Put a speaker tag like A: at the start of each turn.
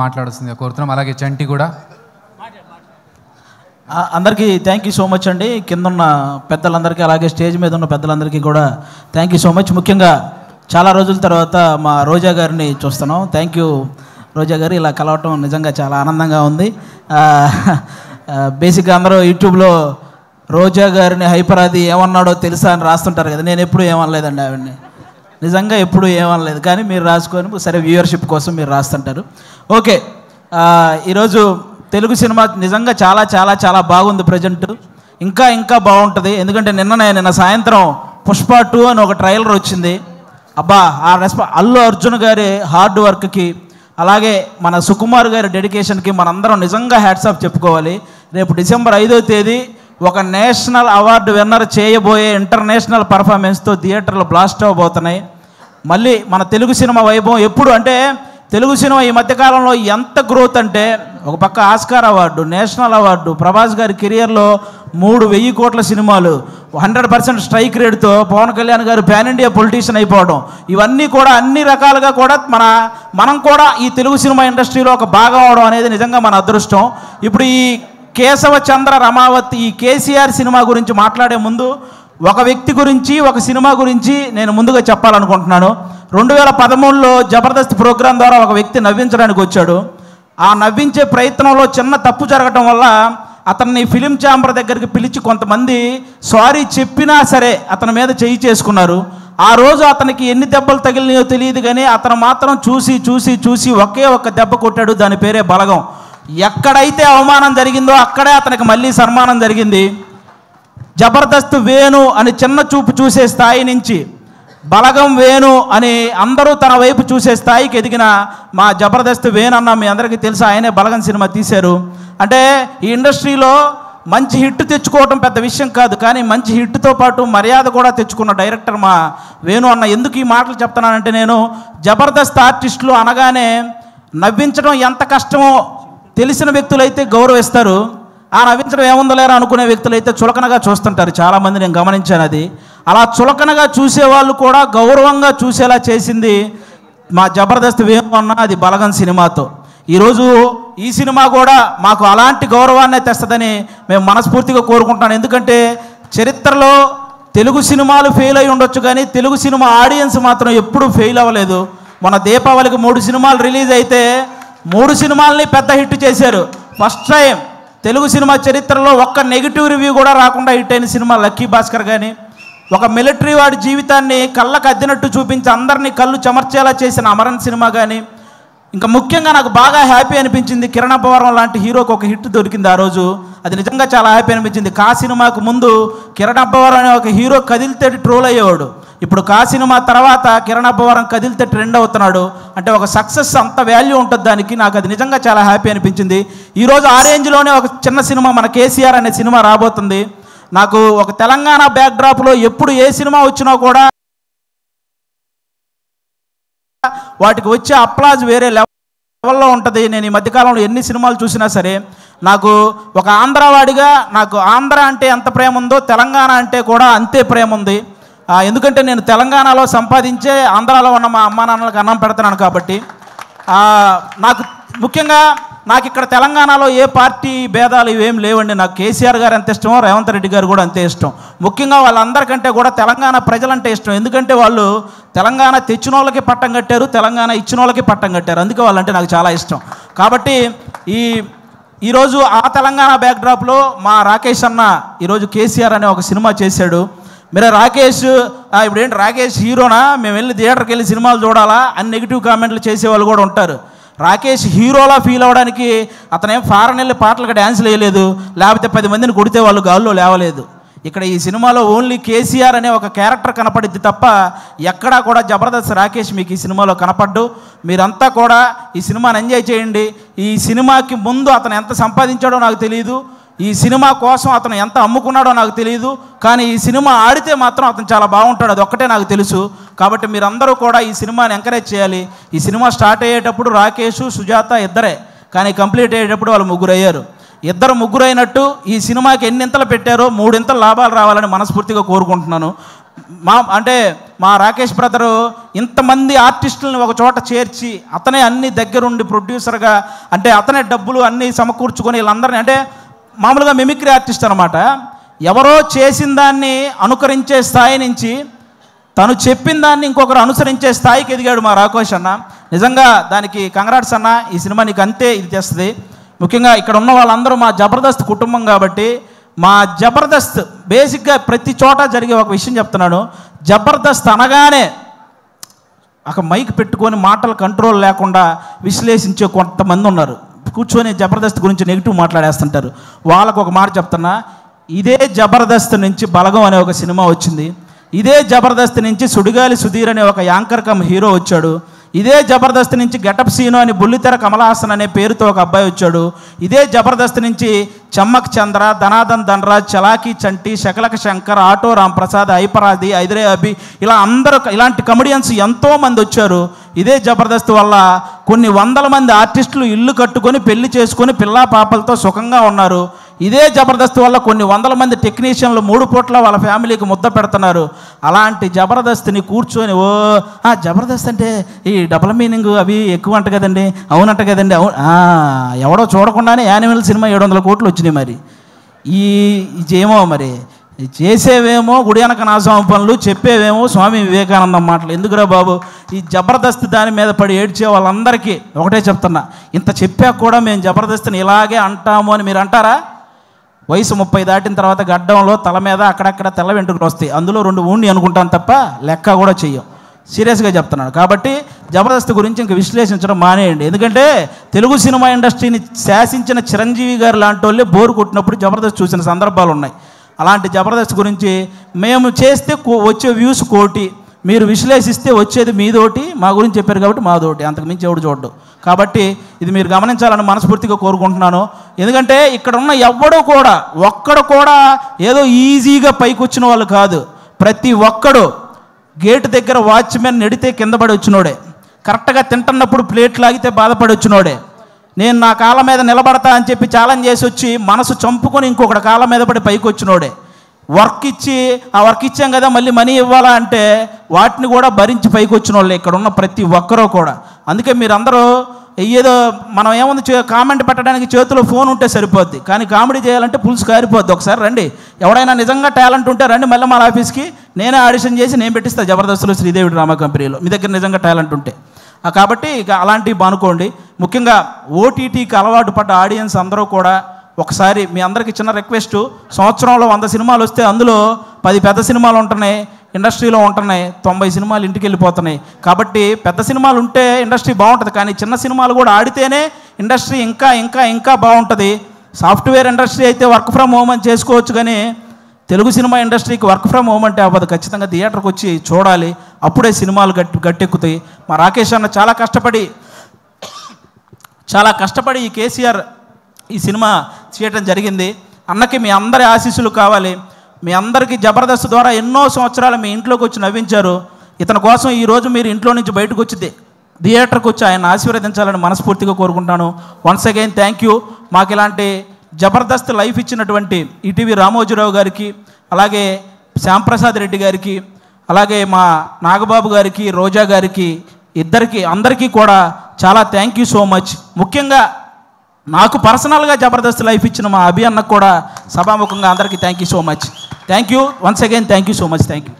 A: మాట్లాడుతుంది కోరుతున్నాం. అలాగే చంటి కూడా.
B: అందరికీ థ్యాంక్ యూ సో మచ్ అండి. కింద ఉన్న పెద్దలందరికీ అలాగే స్టేజ్ మీద ఉన్న పెద్దలందరికీ కూడా థ్యాంక్ యూ సో మచ్. ముఖ్యంగా చాలా రోజుల తర్వాత మా రోజా గారిని చూస్తున్నాం. థ్యాంక్ యూ రోజా గారు, ఇలా కలవటం నిజంగా చాలా ఆనందంగా ఉంది. బేసిక్గా అందరూ యూట్యూబ్లో రోజా గారిని హైపరాది ఏమన్నాడో తెలుసా అని రాస్తుంటారు కదా. నేను ఎప్పుడు ఏమనలేదండి ఆవిడని, నిజంగా ఎప్పుడు ఏమనలేదు. కానీ మీరు రాసుకొని సరే వ్యూవర్షిప్ కోసం మీరు రాస్తుంటారు. ఓకే, ఈరోజు తెలుగు సినిమా నిజంగా చాలా చాలా చాలా బాగుంది. ప్రజెంట్ ఇంకా ఇంకా బాగుంటుంది. ఎందుకంటే నిన్న సాయంత్రం పుష్ప 2 అని ఒక ట్రైలర్ వచ్చింది. అబ్బా, ఆ అల్లు అర్జున్ గారి హార్డ్ వర్క్కి అలాగే మన సుకుమార్ గారి డెడికేషన్కి మనందరం నిజంగా హ్యాట్స్ ఆఫ్ చెప్పుకోవాలి. రేపు డిసెంబర్ 5వ తేదీ ఒక నేషనల్ అవార్డు విన్నర్ చేయబోయే ఇంటర్నేషనల్ పర్ఫార్మెన్స్తో థియేటర్లు బ్లాస్ట్ అవ్వబోతున్నాయి. మళ్ళీ మన తెలుగు సినిమా వైభవం ఎప్పుడు అంటే తెలుగు సినిమా ఈ మధ్యకాలంలో ఎంత గ్రోత్ అంటే ఒక పక్క Oscar award, national award, Prabhas గారి కెరియర్లో 3,000 కోట్ల సినిమాలు, 100% స్ట్రైక్ రేట్తో పవన్ కళ్యాణ్ గారు పాన్ ఇండియా పొలిటీషియన్ అయిపోవడం, ఇవన్నీ కూడా అన్ని రకాలుగా కూడా మనం కూడా ఈ తెలుగు సినిమా ఇండస్ట్రీలో ఒక భాగం అవడం అనేది నిజంగా మన అదృష్టం. ఇప్పుడు ఈ కేశవ చంద్ర రమావతి ఈ కేసీఆర్ సినిమా గురించి మాట్లాడే ముందు ఒక వ్యక్తి గురించి ఒక సినిమా గురించి నేను ముందుగా చెప్పాలనుకుంటున్నాను. 2013లో జబర్దస్త్ ప్రోగ్రాం ద్వారా ఒక వ్యక్తి నవ్వించడానికి వచ్చాడు. ఆ నవ్వించే ప్రయత్నంలో చిన్న తప్పు జరగటం వల్ల అతన్ని ఫిలిం ఛాంబర్ దగ్గరికి పిలిచి కొంతమంది సారీ చెప్పినా సరే అతని మీద చేయి చేసుకున్నారు. ఆ రోజు అతనికి ఎన్ని దెబ్బలు తగిలినాయో తెలియదు, కానీ అతను మాత్రం చూసి చూసి చూసి ఒకే ఒక్క దెబ్బ కొట్టాడు. దాని పేరే బలగం. ఎక్కడైతే అవమానం జరిగిందో అక్కడే అతనికి మళ్ళీ సన్మానం జరిగింది. జబర్దస్త్ వేణు అని చిన్న చూపు చూసే స్థాయి నుంచి బలగం వేణు అని అందరూ తన వైపు చూసే స్థాయికి ఎదిగిన మా జబర్దస్త్ వేణు అన్న మీ అందరికీ తెలుసు. ఆయనే బలగం సినిమా తీశారు. అంటే ఈ ఇండస్ట్రీలో మంచి హిట్ తెచ్చుకోవడం పెద్ద విషయం కాదు, కానీ మంచి హిట్తో పాటు మర్యాద కూడా తెచ్చుకున్న డైరెక్టర్ మా వేణు అన్న. ఎందుకు ఈ మాటలు చెప్తున్నానంటే, నేను జబర్దస్త్ ఆర్టిస్టులు అనగానే నవ్వించడం ఎంత కష్టమో తెలిసిన వ్యక్తులైతే గౌరవిస్తారు. ఆ నవ్వించడం ఏముందో లేరా అనుకునే వ్యక్తులైతే చులకనగా చూస్తుంటారు. చాలామంది నేను గమనించాను. అది అలా చులకనగా చూసేవాళ్ళు కూడా గౌరవంగా చూసేలా చేసింది మా జబర్దస్త్ వేణు అన్న, అది బలగం సినిమాతో. ఈరోజు ఈ సినిమా కూడా మాకు అలాంటి గౌరవాన్నే తెస్తుందని మేము మనస్ఫూర్తిగా కోరుకుంటున్నాను. ఎందుకంటే చరిత్రలో తెలుగు సినిమాలు ఫెయిల్ అయి ఉండొచ్చు, కానీ తెలుగు సినిమా ఆడియన్స్ మాత్రం ఎప్పుడూ ఫెయిల్ అవ్వలేదు. మన దీపావళికి 3 సినిమాలు రిలీజ్ అయితే 3 సినిమాలని పెద్ద హిట్ చేశారు. ఫస్ట్ టైం తెలుగు సినిమా చరిత్రలో ఒక్క నెగిటివ్ రివ్యూ కూడా రాకుండా హిట్ అయిన సినిమా లక్కీ భాస్కర్. కానీ ఒక మిలిటరీ వాడి జీవితాన్ని కళ్ళకు అద్దినట్టు చూపించి అందరినీ కళ్ళు చెమర్చేలా చేసిన అమరన్ సినిమా. కానీ ఇంకా ముఖ్యంగా నాకు బాగా హ్యాపీ అనిపించింది, కిరణ్ అబ్బవరం లాంటి హీరోకి ఒక హిట్ దొరికింది ఆ రోజు. అది నిజంగా చాలా హ్యాపీ అనిపించింది. కా సినిమాకు ముందు కిరణ్ అబ్బవరం అనే ఒక హీరో కదిలితే ట్రోల్ అయ్యేవాడు. ఇప్పుడు కా సినిమా తర్వాత కిరణ్ అబ్బవరం కదిలితే ట్రెండ్ అవుతున్నాడు. అంటే ఒక సక్సెస్ అంత వాల్యూ ఉంటుంది దానికి. నాకు అది నిజంగా చాలా హ్యాపీ అనిపించింది. ఈరోజు ఆ రేంజ్లోనే ఒక చిన్న సినిమా మన కేసీఆర్ అనే సినిమా రాబోతుంది. నాకు ఒక తెలంగాణ బ్యాక్డ్రాప్లో ఎప్పుడు ఏ సినిమా వచ్చినా కూడా వాటికి వచ్చే అప్లాజ్ వేరే లెవెల్లో ఉంటుంది. నేను ఈ మధ్యకాలంలో ఎన్ని సినిమాలు చూసినా సరే నాకు ఒక ఆంధ్రవాడిగా నాకు ఆంధ్ర అంటే ఎంత ప్రేమ ఉందో తెలంగాణ అంటే కూడా అంతే ప్రేమ ఉంది. ఎందుకంటే నేను తెలంగాణలో సంపాదించే ఆంధ్రాలో ఉన్న మా అమ్మా నాన్నలకు అన్నం పెడుతున్నాను కాబట్టి. నాకు ముఖ్యంగా నాకు ఇక్కడ తెలంగాణలో ఏ పార్టీ భేదాలు ఇవేం లేవండి. నాకు కేసీఆర్ గారు ఎంత ఇష్టమో రేవంత్ రెడ్డి గారు కూడా అంతే ఇష్టం. ముఖ్యంగా వాళ్ళందరికంటే కూడా తెలంగాణ ప్రజలంటే ఇష్టం. ఎందుకంటే వాళ్ళు తెలంగాణ తెచ్చిన వాళ్ళకి పట్టం కట్టారు, తెలంగాణ ఇచ్చిన వాళ్ళకి పట్టం కట్టారు. అందుకే వాళ్ళంటే నాకు చాలా ఇష్టం. కాబట్టి ఈరోజు ఆ తెలంగాణ బ్యాక్డ్రాప్లో మా రాకేష్ అన్న ఈరోజు కేసీఆర్ అనే ఒక సినిమా చేశాడు. మీరు రాకేష్ ఇప్పుడు ఏంటి రాకేష్ హీరోనా, మేము వెళ్ళి థియేటర్కి వెళ్ళి సినిమాలు చూడాలా అని నెగిటివ్ కామెంట్లు చేసేవాళ్ళు కూడా ఉంటారు. రాకేష్ హీరోలా ఫీల్ అవ్వడానికి అతనేం ఫారెన్ వెళ్ళి పాటలకు డ్యాన్స్లు వేయలేదు, లేకపోతే 10 మందిని కొడితే వాళ్ళు గాల్లో లేవలేదు. ఇక్కడ ఈ సినిమాలో ఓన్లీ కేసీఆర్ అనే ఒక క్యారెక్టర్ కనపడిద్ది తప్ప ఎక్కడా కూడా జబర్దస్త్ రాకేష్ మీకు ఈ సినిమాలో కనపడ్డు. మీరంతా కూడా ఈ సినిమాని ఎంజాయ్ చేయండి. ఈ సినిమాకి ముందు అతను ఎంత సంపాదించాడో నాకు తెలియదు, ఈ సినిమా కోసం అతను ఎంత అమ్ముకున్నాడో నాకు తెలియదు, కానీ ఈ సినిమా ఆడితే మాత్రం అతను చాలా బాగుంటాడు, అది ఒక్కటే నాకు తెలుసు. కాబట్టి మీరందరూ కూడా ఈ సినిమాని ఎంకరేజ్ చేయాలి. ఈ సినిమా స్టార్ట్ అయ్యేటప్పుడు రాకేష్, సుజాత ఇద్దరే, కానీ కంప్లీట్ అయ్యేటప్పుడు వాళ్ళు 3 అయ్యారు. 2 అయినట్టు ఈ సినిమాకి ఎన్ని ఇంతలు పెట్టారో 3 ఇంతలు లాభాలు రావాలని మనస్ఫూర్తిగా కోరుకుంటున్నాను. మా రాకేష్ బ్రదరు ఇంతమంది ఆర్టిస్టులను ఒక చోట చేర్చి అతనే అన్ని దగ్గరుండి ప్రొడ్యూసర్గా, అంటే అతనే డబ్బులు అన్నీ సమకూర్చుకొని వీళ్ళందరినీ, అంటే మామూలుగా మిమిక్రీ ఆర్టిస్ట్ అనమాట. ఎవరో చేసిన దాన్ని అనుకరించే స్థాయి నుంచి తను చెప్పిన దాన్ని ఇంకొకరు అనుసరించే స్థాయికి ఎదిగాడు మా రాకేష్ అన్న. నిజంగా దానికి కంగ్రాట్స్ అన్న. ఈ సినిమా నీకు అంతే ఇది చేస్తుంది. ముఖ్యంగా ఇక్కడ ఉన్న వాళ్ళందరూ మా జబర్దస్త్ కుటుంబం కాబట్టి, మా జబర్దస్త్ బేసిక్గా ప్రతి చోట జరిగే ఒక విషయం చెప్తున్నాను. జబర్దస్త్ అనగానే ఒక మైక్ పెట్టుకొని మాటలు కంట్రోల్ లేకుండా విశ్లేషించే కొంతమంది ఉన్నారు. కూర్చొని జబర్దస్త్ గురించి నెగిటివ్ మాట్లాడేస్తుంటారు. వాళ్ళకు ఒక మాట చెప్తున్నా, ఇదే జబర్దస్త్ నుంచి బలగం అనే ఒక సినిమా వచ్చింది. ఇదే జబర్దస్త్ నుంచి సుడిగాలి సుధీర్ అనే ఒక యాంకర్ కమ్ హీరో వచ్చాడు. ఇదే జబర్దస్త్ నుంచి గెటప్ సీను అని బుల్లితెర కమలహాసన్ అనే పేరుతో ఒక అబ్బాయి వచ్చాడు. ఇదే జబర్దస్త్ నుంచి చమ్మక్ చంద్ర, ధనాదన్ ధనరాజ్, చలాకీ చంటి, శకలక శంకర్, ఆటో రాంప్రసాద్, ఐపరాది, ఐదరే అభి, ఇలా అందరూ ఇలాంటి కమెడియన్స్ ఎంతోమంది వచ్చారు. ఇదే జబర్దస్త్ వల్ల కొన్ని వందల మంది ఆర్టిస్టులు ఇల్లు కట్టుకొని పెళ్లి చేసుకొని పిల్లా పాపలతో సుఖంగా ఉన్నారు. ఇదే జబర్దస్త్ వల్ల కొన్ని వందల మంది టెక్నీషియన్లు 3 పూట్ల వాళ్ళ ఫ్యామిలీకి ముద్ద పెడుతున్నారు. అలాంటి జబర్దస్త్ని కూర్చొని జబర్దస్త్ అంటే ఈ డబుల్ మీనింగ్ అవి ఎక్కువ అంట కదండి, అవునంట కదండి, అవును ఎవడో చూడకుండానే యానిమల్ సినిమా 700 కోట్లు వచ్చినాయి. మరి ఇదేమో మరి చేసేవేమో గుడి వెనక నాశనం పనులు, చెప్పేవేమో స్వామి వివేకానందం మాటలు. ఎందుకురా బాబు, ఈ జబర్దస్త్ దాని మీద పడి ఏడ్చే వాళ్ళందరికీ ఒకటే చెప్తున్నా, ఇంత చెప్పాక కూడా మేము జబర్దస్త్ని ఇలాగే అంటాము అని మీరు అంటారా? వయసు 30 దాటిన తర్వాత గడ్డంలో తల మీద అక్కడక్కడ తెల్ల వెంట్రుకలు వస్తాయి. అందులో 2 ఊండి అనుకుంటాను తప్ప లెక్క కూడా చెయ్యం. సీరియస్గా చెప్తున్నాను. కాబట్టి జబర్దస్త్ గురించి ఇంక విశ్లేషించడం మానేయండి. ఎందుకంటే తెలుగు సినిమా ఇండస్ట్రీని శాసించిన చిరంజీవి గారు లాంటి వాళ్ళే బోరు కొట్టినప్పుడు జబర్దస్త్ చూసిన సందర్భాలు ఉన్నాయి. అలాంటి జబర్దస్త్ గురించి మేము చేస్తే వచ్చే వ్యూస్ 1 కోటి, మీరు విశ్లేషిస్తే వచ్చేది మీదోటి. మా గురించి చెప్పారు కాబట్టి మాదోటి, అంతకుమించి ఎవడు చూడ్డు. కాబట్టి ఇది మీరు గమనించాలని మనస్ఫూర్తిగా కోరుకుంటున్నాను. ఎందుకంటే ఇక్కడ ఉన్న ఒక్కడు కూడా ఏదో ఈజీగా పైకి వచ్చిన వాళ్ళు కాదు. ప్రతి ఒక్కడు గేటు దగ్గర వాచ్మెన్ నెడితే కింద పడి వచ్చినోడే, కరెక్ట్గా తింటున్నప్పుడు ప్లేట్ లాగితే బాధపడి వచ్చినోడే, నేను నా కాళ్ళ మీద నిలబడతా అని చెప్పి ఛాలెంజ్ చేసి వచ్చి మనసు చంపుకొని ఇంకొకటి కాళ్ళ మీద పడి పైకి వచ్చినోడే, వర్క్ ఇచ్చి ఆ వర్క్ ఇచ్చాం కదా మళ్ళీ మనీ ఇవ్వాలా అంటే వాటిని కూడా భరించి పైకి వచ్చిన వాళ్ళే ఇక్కడ ఉన్న ప్రతి ఒక్కరూ కూడా. అందుకే మీరందరూ ఏదో మనం ఏముంది కామెంట్ పెట్టడానికి చేతిలో ఫోన్ ఉంటే సరిపోద్ది, కానీ కామెడీ చేయాలంటే పులుసు కారిపోద్ది. ఒకసారి రండి, ఎవడైనా నిజంగా టాలెంట్ ఉంటే రండి మళ్ళీ మన ఆఫీస్కి, నేనే ఆడిషన్ చేసి నేను పెట్టిస్తాను జబర్దస్త్లో శ్రీదేవి డ్రామా కంపెనీలో, మీ దగ్గర నిజంగా టాలెంట్ ఉంటే. కాబట్టి ఇక అలాంటివి బానుకోండి. ముఖ్యంగా ఓటీటీకి అలవాటు పడ్డ ఆడియన్స్ అందరూ కూడా ఒకసారి మీ అందరికీ చిన్న రిక్వెస్ట్, సంవత్సరంలో 100 సినిమాలు వస్తే అందులో 10 పెద్ద సినిమాలు ఉంటున్నాయి, ఇండస్ట్రీలో ఉంటున్నాయి, 90 సినిమాలు ఇంటికి వెళ్ళిపోతున్నాయి. కాబట్టి పెద్ద సినిమాలు ఉంటే ఇండస్ట్రీ బాగుంటుంది, కానీ చిన్న సినిమాలు కూడా ఆడితేనే ఇండస్ట్రీ ఇంకా ఇంకా ఇంకా బాగుంటుంది. సాఫ్ట్వేర్ ఇండస్ట్రీ అయితే వర్క్ ఫ్రమ్ హోమ్ అని చేసుకోవచ్చు, కానీ తెలుగు సినిమా ఇండస్ట్రీకి వర్క్ ఫ్రమ్ హోమ్ అంటే అవ్వదు. ఖచ్చితంగా థియేటర్కి వచ్చి చూడాలి, అప్పుడే సినిమాలు గట్టెక్కుతాయి. మా రాకేష్ అన్న చాలా కష్టపడి ఈ కేసీఆర్ ఈ సినిమా చేయటం జరిగింది. అన్నకి మీ అందరి ఆశీస్సులు కావాలి. మీ అందరికీ జబర్దస్త్ ద్వారా ఎన్నో సంవత్సరాలు మీ ఇంట్లోకి వచ్చి నవ్వించారు. ఇతని కోసం ఈరోజు మీరు ఇంట్లో నుంచి బయటకు వచ్చి థియేటర్కి వచ్చి ఆయన ఆశీర్వదించాలని మనస్ఫూర్తిగా కోరుకుంటాను. Once again thank you. మాకు ఇలాంటి జబర్దస్త్ లైఫ్ ఇచ్చినటువంటి ఈటీవీ రామోజీరావు గారికి, అలాగే శ్యాంప్రసాద్ రెడ్డి గారికి, అలాగే మా నాగబాబు గారికి, రోజా గారికి, అందరికీ కూడా చాలా థ్యాంక్ యూ సో మచ్. ముఖ్యంగా నాకు పర్సనల్గా జబర్దస్త్ లైఫ్ ఇచ్చిన మా అభి అన్నకు కూడా సభాముఖంగా అందరికీ thank you so much. Thank you once again, thank you so much. Thank you.